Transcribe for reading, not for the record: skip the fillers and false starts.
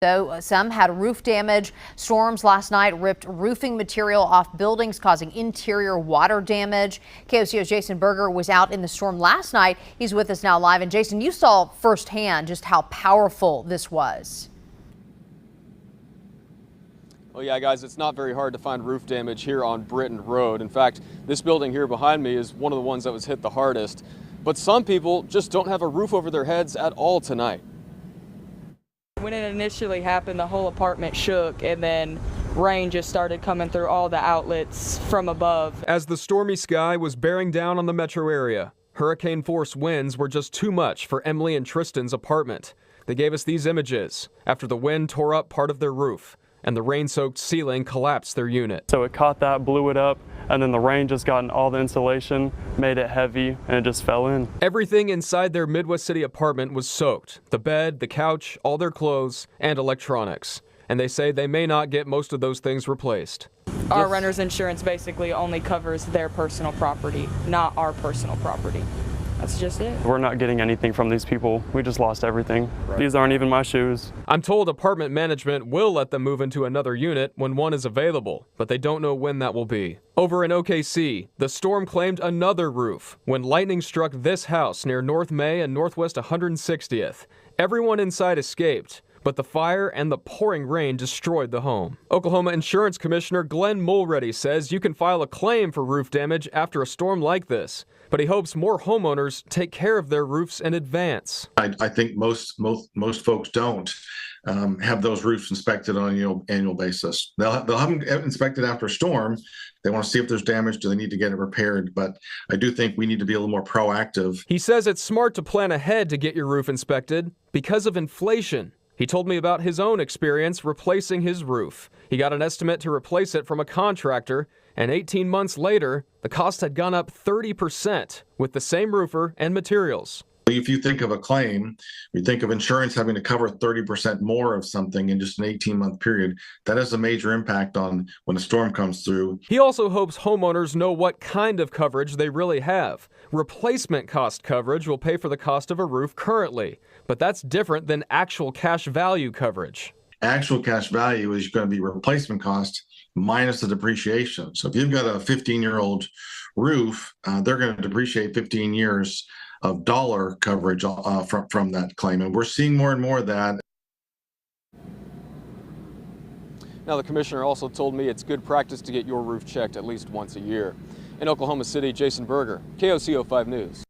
Though some had roof damage. Storms last night ripped roofing material off buildings, causing interior water damage. KOCO's Jason Berger was out in the storm last night. He's with us now live. And Jason, you saw firsthand just how powerful this was. Well, yeah, guys, it's not very hard to find roof damage here on Britton Road. In fact, this building here behind me is one of the ones that was hit the hardest. But some people just don't have a roof over their heads at all tonight. When it initially happened, the whole apartment shook, and then rain just started coming through all the outlets from above. As the stormy sky was bearing down on the metro area, hurricane-force winds were just too much for Emily and Tristan's apartment. They gave us these images after the wind tore up part of their roof and the rain-soaked ceiling collapsed their unit. So it caught that, blew it up, and then the rain just got in all the insulation, made it heavy, and it just fell in. Everything inside their Midwest City apartment was soaked. The bed, the couch, all their clothes, and electronics. And they say they may not get most of those things replaced. Our renter's insurance basically only covers their personal property, not our personal property. That's just it. We're not getting anything from these people. We just lost everything. Right. These aren't even my shoes. I'm told apartment management will let them move into another unit when one is available, but they don't know when that will be. Over in OKC, the storm claimed another roof when lightning struck this house near North May and Northwest 160th. Everyone inside escaped, but the fire and the pouring rain destroyed the home. Oklahoma Insurance Commissioner Glenn Mulready says you can file a claim for roof damage after a storm like this, but he hopes more homeowners take care of their roofs in advance. I think most folks don't have those roofs inspected on an annual basis. They'll have them inspected after a storm. They want to see if there's damage. Do they need to get it repaired? But I do think we need to be a little more proactive. He says it's smart to plan ahead to get your roof inspected because of inflation. He told me about his own experience replacing his roof. He got an estimate to replace it from a contractor, and 18 months later, the cost had gone up 30% with the same roofer and materials. If you think of a claim, you think of insurance having to cover 30% more of something in just an 18-month period. That has a major impact on when a storm comes through. He also hopes homeowners know what kind of coverage they really have. Replacement cost coverage will pay for the cost of a roof currently, but that's different than actual cash value coverage. Actual cash value is going to be replacement cost minus the depreciation. So if you've got a 15-year-old roof, they're going to depreciate 15 years of dollar coverage from that claim. And we're seeing more and more of that. Now, the commissioner also told me it's good practice to get your roof checked at least once a year. In Oklahoma City, Jason Berger, KOCO 5 News.